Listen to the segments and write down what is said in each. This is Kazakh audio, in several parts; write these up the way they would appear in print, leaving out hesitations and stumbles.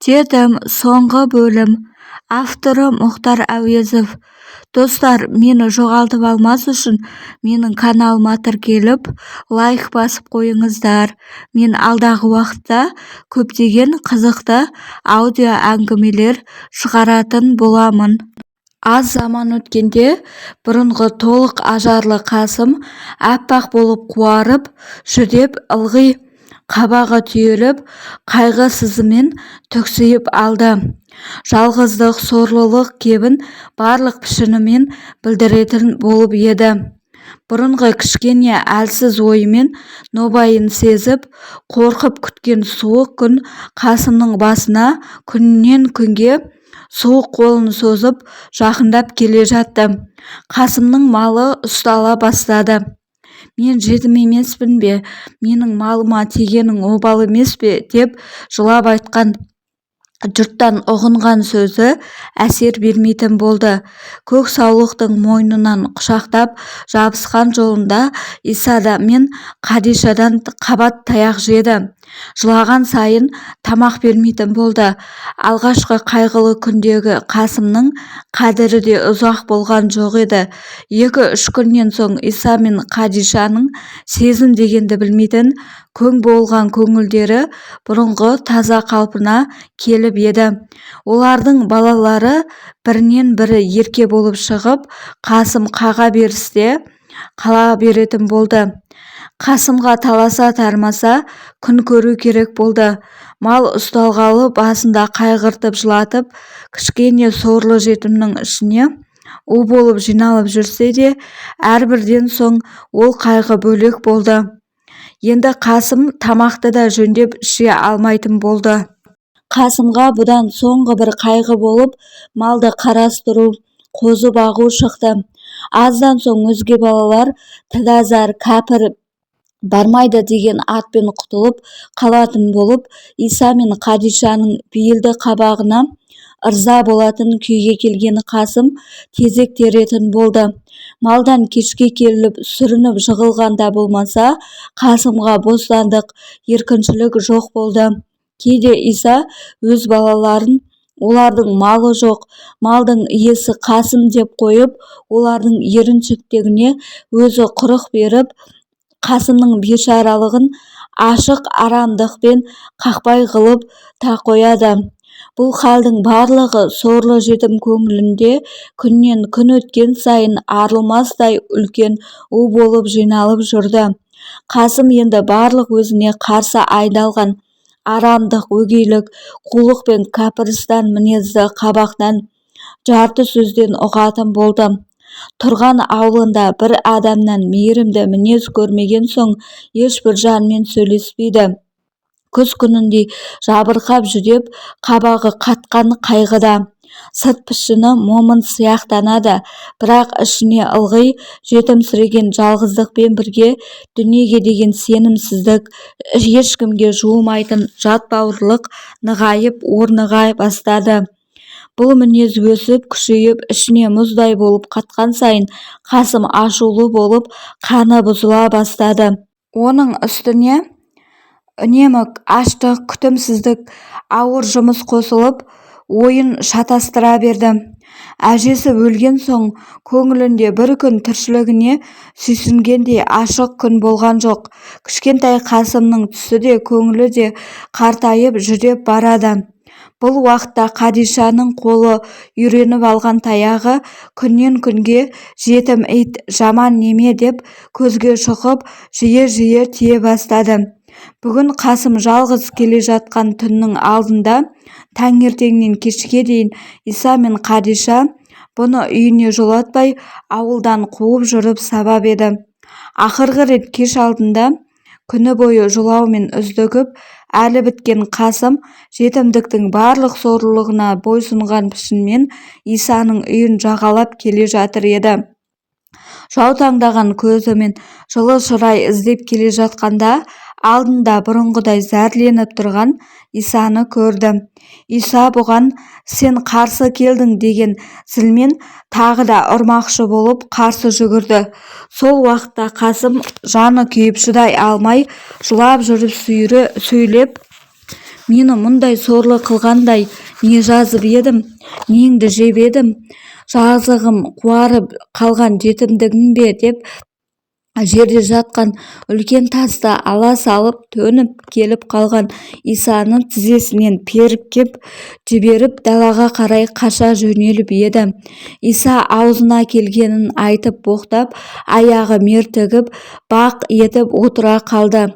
дедім соңғы бөлім. Авторы Мұхтар Әуезов. Достар, мені жоғалтып алмас үшін менің каналыма тіркеліп, лайк басып қойыңыздар. Мен алдағы уақытта көптеген қызықты аудио әңгімелер шығаратын боламын. Аз заман өткенде бұрынғы толық ажарлы Қасым аппақ болып қуарып, жүдеп ылғи қабағы түйіліп, қайғы сызымен түксиіп алды. Жалғыздық, сорлылық кебін барлық пішінімен білдіретін болып еді. Бұрынғы кішкене әлсіз ойымен нобайын сезіп, қорқып күткен суық күн Қасымның басына күннен күнге суық қолын созып жақындап келе жатты. Қасымның малы ұстала бастады. Мен жетім емеспін бе, менің малыма тигенің обал емес пе деп жылап айтқан жұрттан ұғынған сөзі әсер бермейтін болды. Көк саулықтың мойнынан құшақтап жабысқан жолында Исада мен Қадишадан қабат таяқ жеді. Жылаған сайын тамақ бермейтін болды. Алғашқы қайғылы күндегі Қасымның қадірі де ұзақ болған жоқ еді. 2-3 күннен соң Иса мен Қадишаның сезім дегенді білмейтін көң болған көңілдері бұрынғы таза қалпына келіп еді. Олардың балалары бірінен бірі ерке болып шығып, Қасым қаға берісте қала беретін болды. Қасымға таласа тармаса күн көру керек болды. Мал ұсталғалы басында қайғыртып жылатып, кішкене сорлы жетімнің ішіне у болып жиналып жүрсе де, әрбірден соң ол қайғы бөлек болды. Енді Қасым тамақты да жөндеп іше алмайтын болды. Қасымға бұдан соңғы бір қайғы болып малды қарастыру, қозы бағу шықты. Аздан соң өзге балалар Тідәзар, кәпір бармайды деген атпен құтылып қалатын болып, Иса мен Қадишаның пейілді қабағына ырза болатын күйге келген Қасым тезек теретін болды. Малдан кешке келіп сүрініп жығылғанда болмаса, Қасымға бостандық, еркіншілік жоқ болды. Кейде Иса өз балаларын олардың малы жоқ, малдың иесі Қасым деп қойып, олардың еріншектігіне өзі құрық беріп, Қасымның бейшаралығын ашық арамдықпен қақпай қылып та қояды. Бұл халдің барлығы сорлы жетім көңілінде күннен күн өткен сайын арылмастай үлкен у болып жиналып жүрді. Қасым енді барлық өзіне қарсы айдалған арамдық, өгейлік, қулық пен кәпірстан мінезді қабақтан, жарты сөзден ұғатын болды. Тұрған аулында бір адамнан мейірімді мінез көрмеген соң ешбір жанмен сөйлеспейді. Күз күніндей жабырқап жүдеп, қабағы қатқан қайғыда. Сырт пішіні момын сияқтанады, бірақ ішіне ылғи жетімсіреген жалғыздықпен бірге дүниеге деген сенімсіздік, ешкімге жуымайтын жат бауырлық нығайып орныға бастады. Бұл мінез өсіп, күшейіп, ішіне мұздай болып қатқан сайын Қасым ашулы болып, қаны бұзыла бастады. Оның үстіне үнемі аштық, күтімсіздік, ауыр жұмыс қосылып, ойын шатастыра берді. Әжесі өлген соң көңілінде бір күн тіршілігіне сүйсінгендей ашық күн болған жоқ. Кішкентай Қасымның түсі де көңілі де қартайып жүдеп барады. Бұл уақытта Қадишаның қолы үйреніп алған таяғы күннен күнге жетім ит, жаман неме деп көзге шұқып жиі-жиі тие бастады. Бүгін Қасым жалғыз келе жатқан түннің алдында таңертеңнен кешке дейін Иса мен Қадиша бұны үйіне жолатпай ауылдан қуып жүріп сабап еді. Ақырғы рет кеш алдында күні бойы жылаумен үздігіп әлі біткен Қасым жетімдіктің барлық сорлылығына бойсұнған пішінмен Исаның үйін жағалап келе жатыр еді. Жаутаңдаған көзімен жылы шырай іздеп келе жатқанда алдында бұрынғыдай зәрленіп тұрған Исаны көрді. Иса бұған «Сен қарсы келдің» деген зілмен тағы да ұрмақшы болып қарсы жүгірді. Сол уақытта Қасым жаны күйіп шыдай алмай жылап жүріп сөйлеп мені мұндай сорлы қылғандай не жазып едім, неңді жеп едім, жазығым қуарып қалған жетімдігің бе деп жерде жатқан үлкен тасты ала салып төніп келіп қалған Исаны тізесінен періп кеп жіберіп далаға қарай қаша жөнеліп еді. Иса аузына келгенін айтып боқтап, аяғы мертігіп, бақ етіп отыра қалды.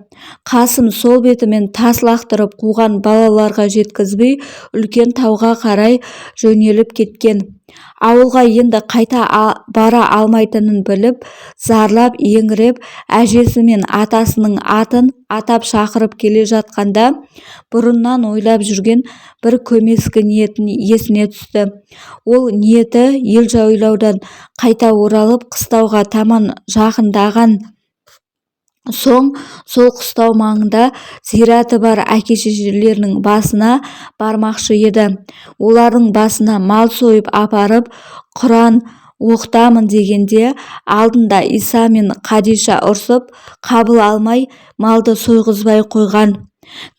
Қасым сол бетімен тас лақтырып қуған балаларға жеткізбей үлкен тауға қарай жөнеліп кеткен. Ауылға енді қайта бара алмайтынын біліп, зарлап еңіреп, әжесі мен атасының атын атап шақырып келе жатқанда, бұрыннан ойлап жүрген бір көмескі ниетін есіне түсті. Ол ниеті ел жайлаудан қайта оралып, қыстауға таман жақындаған соң сол қыстау маңында зираты бар әке-шешелерінің басына бармақшы еді. Олардың басына мал сойып апарып Құран оқытамын дегенде алдында Иса мен Қадиша ұрсып қабыл алмай малды сойғызбай қойған.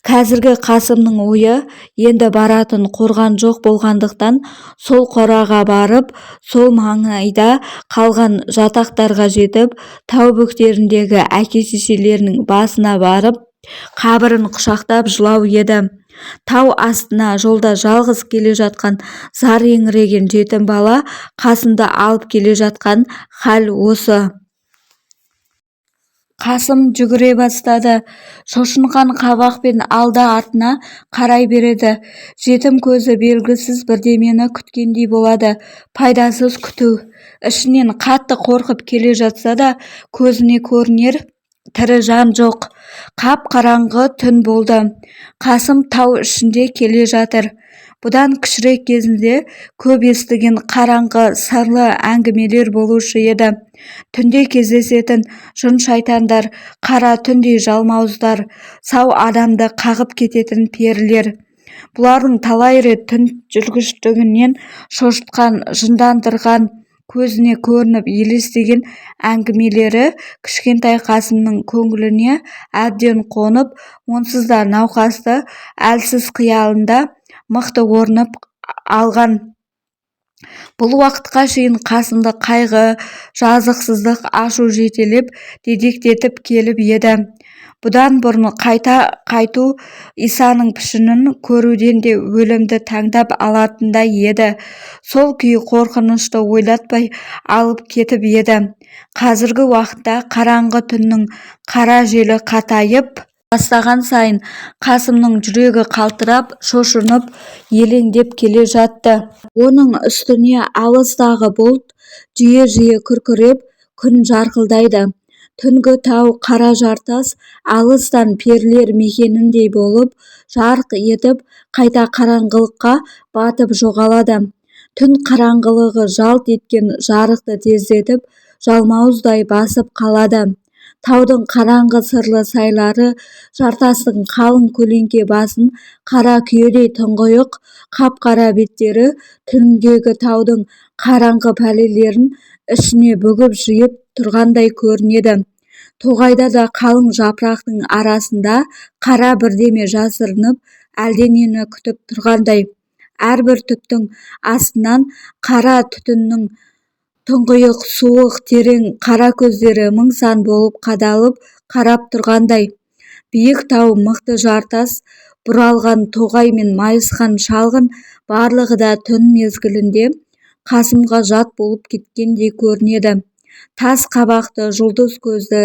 Қазіргі Қасымның ойы енді баратын қорған жоқ болғандықтан сол қораға барып, сол маңайда қалған жатақтарға жетіп, тау бөктеріндегі әке-шешелерінің басына барып, қабірін құшақтап жылау еді. Тау астына жолда жалғыз келе жатқан зар еңіреген жетім бала Қасымды алып келе жатқан хал осы. Қасым жүгіре бастады. Шошынған қабақпен алды-артына қарай береді. Жетім көзі белгісіз бірдемені күткендей болады. Пайдасыз күту. Ішінен қатты қорқып келе жатса да, көзіне көрінер тірі жан жоқ. Қап-қараңғы түн болды. Қасым тау ішінде келе жатыр. Бұдан кішірек кезінде көп естіген қараңғы сырлы әңгімелер болушы еді. Түнде кездесетін жын-шайтандар, қара түндей жалмауыздар, сау адамды қағып кететін перілер. Бұлардың талай рет түн жүргіштігінен шошытқан, жындандырған, көзіне көрініп елестеген әңгімелері кішкентай Қасымның көңіліне әбден қонып, онсыз да науқасты әлсіз қиялында мықты орнып алған. Бұл уақытқа шейін Қасымды қайғы, жазықсыздық, ашу жетелеп, дедектетіп келіп еді. Бұдан бұрын қайту Исаның пішінін көруден де өлімді таңдап алатындай еді. Сол күй қорқынышты ойлатпай алып кетіп еді. Қазіргі уақытта қараңғы түннің қара желі қатайып бастаған сайын Қасымның жүрегі қалтырап, шошынып, елеңдеп келе жатты. Оның үстіне алыстағы бұлт жиі-жиі күркіреп, күн жарқылдайды. Түнгі тау қара жартас алыстан перілер мекеніндей болып, жарқ етіп, қайта қараңғылыққа батып жоғалады. Түн қараңғылығы жалт еткен жарықты тездетіп, жалмауыздай басып қалады. Таудың қараңғы сырлы сайлары жартастың қалың көлеңке басын, қара күйедей тұңғиық қап-қара беттері түнгегі таудың қараңғы пәлелерін ішіне бүгіп жиып тұрғандай көрінеді. Тоғайда да қалың жапырақтың арасында қара бірдеме жасырынып, әлденені күтіп тұрғандай. Әрбір түптің астынан қара түтіннің тұңғиық, суық, терең қара көздері мың сан болып қадалып қарап тұрғандай. Биік тау, мықты жартас, бұралған тоғай мен майысқан шалғын барлығы да түн мезгілінде Қасымға жат болып кеткендей көрінеді. Тас қабақты, жұлдыз көзді,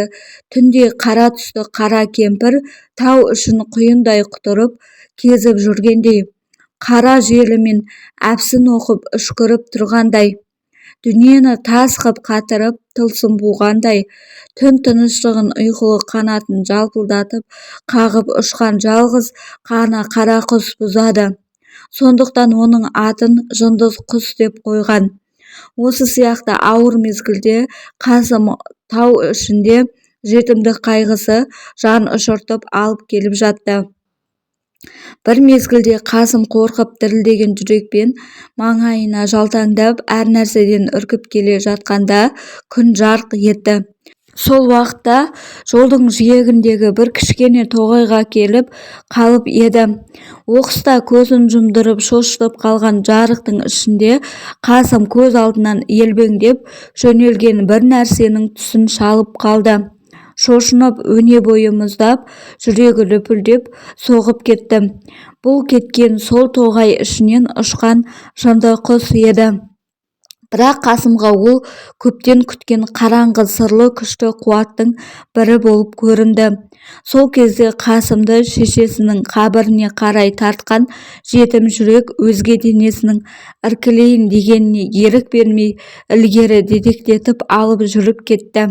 түнде қара түсті қара кемпір тау ішін құйындай құтырып кезіп жүргендей, қара желімен әпсін оқып үшкіріп тұрғандай. Дүниені тас қып қатырып, тылсым буғандай, түн тыныштығын ұйқылы қанатын жалпылдатып, қағып ұшқан жалғыз қана қара құс бұзады. Сондықтан оның атын жындыз құс деп қойған. Осы сияқты ауыр мезгілде Қасым тау ішінде жетімдік қайғысы жан ұшыртып алып келіп жатты. Бір мезгілде Қасым қорқып дірілдеген жүрекпен маңайына жалтаңдап әр нәрседен үркіп келе жатқанда күн жарқ етті. сол уақытта жолдың жиегіндегі бір кішкене тоғайға келіп қалып еді. Оқыста көзін жұмдырып шошытып қалған жарықтың ішінде Қасым көз алдынан елбеңдеп жөнелген бір нәрсенің түсін шалып қалды. Шошынып өне бойы мұздап, жүрегі лүпілдеп соғып кетті. Бұл кеткен сол тоғай ішінен ұшқан жынды құс еді. Бірақ Қасымға ол көптен күткен қараңғы сырлы күшті қуаттың бірі болып көрінді. Сол кезде Қасымды шешесінің қабіріне қарай тартқан жетім жүрек өзге денесінің іркілейін дегеніне ерік бермей ілгері дедектетіп алып жүріп кетті.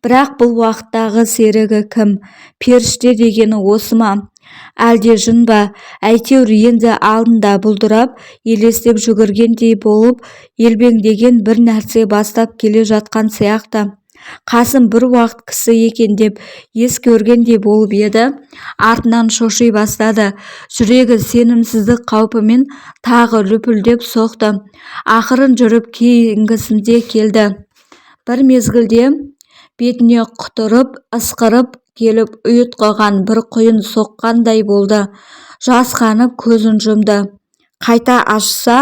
Бірақ бұл уақыттағы серігі кім? Періште дегені осы ма? Әлде жын ба? Әйтеуір енді алдында бұлдырап, елестеп жүгіргендей болып, елбеңдеген бір нәрсе бастап келе жатқан сияқты. Қасым бір уақыт кісі екен деп ес көргендей болып еді, артынан шоши бастады. Жүрегі сенімсіздік қаупімен тағы лүпілдеп соқты. Ақырын жүріп кейінгісінде келді. Бір мезгілде бетіне құтырып, ысқырып келіп ұйытқыған бір құйын соққандай болды. Жасқанып көзін жұмды. Қайта ашса,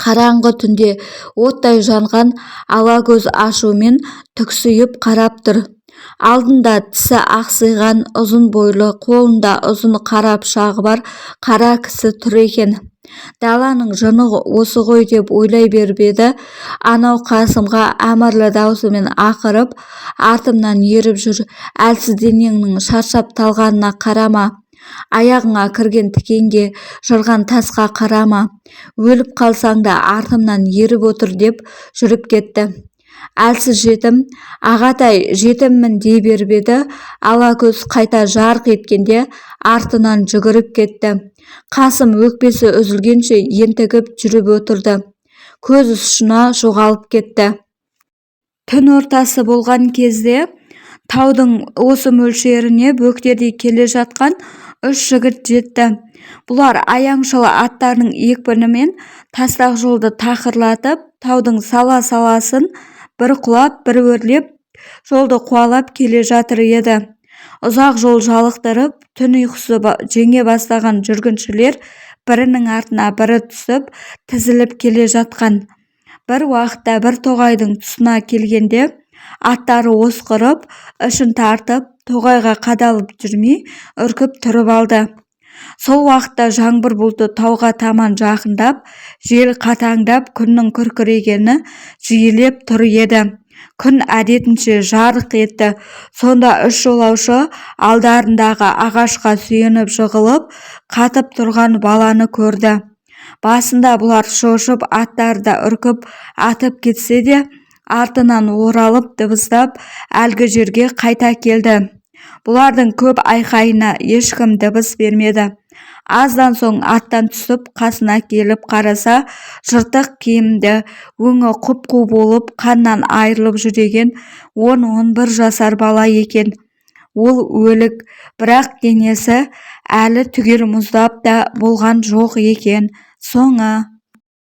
қараңғы түнде оттай жанған алакөз ашумен түксиіп қарап тұр. Алдында тісі ақсиған ұзын бойлы, қолында ұзын қара пышағы бар қара кісі тұр екен. Даланың жыны осы ғой деп ойлай беріп еді, анау Қасымға әмірлі даусымен ақырып, артымнан еріп жүр, әлсіз денеңнің шаршап талғанына қарама, аяғыңа кірген тікенге, жырған тасқа қарама, өліп қалсаң да артымнан еріп отыр деп жүріп кетті. Әлсіз жетім, ағатай жетіммін дей беріп еді, алакөз қайта жарқ еткенде артынан жүгіріп кетті. Қасым өкпесі үзілгенше ентігіп жүріп отырды. Көз ұшына жоғалып кетті. Түн ортасы болған кезде таудың осы мөлшеріне бөктердей келе жатқан 3 жігіт жетті. Бұлар аяңшыл аттарының екпінімен тастақ жолды тақырлатып, таудың сала-саласын бір құлап, бір өрлеп, жолды қуалап келе жатыр еді. Ұзақ жол жалықтырып, түн ұйқысы жеңе бастаған жүргіншілер бірінің артына бірі түсіп, тізіліп келе жатқан. Бір уақытта бір тоғайдың тұсына келгенде, аттары осқырып, ішін тартып, тоғайға қадалып жүрмей, үркіп тұрып алды. Сол уақытта жаңбыр бұлты тауға таман жақындап, жел қатаңдап, күннің күркірегені жиілеп тұр еді. Күн әдетінше жарық етті. Сонда 3 жолаушы алдарындағы ағашқа сүйеніп жығылып, қатып тұрған баланы көрді. Басында бұлар шошып, аттары да үркіп атып кетсе де, артынан оралып дыбыстап әлгі жерге қайта келді. Бұлардың көп айқайына ешкім дыбыс бермеді. Аздан соң аттан түсіп қасына келіп қараса, жыртық киімді, өңі құп-қу болып қаннан айырылып жүрген 10-11 жасар бала екен. Ол өлік, бірақ денесі әлі түгел мұздап та болған жоқ екен. Соңы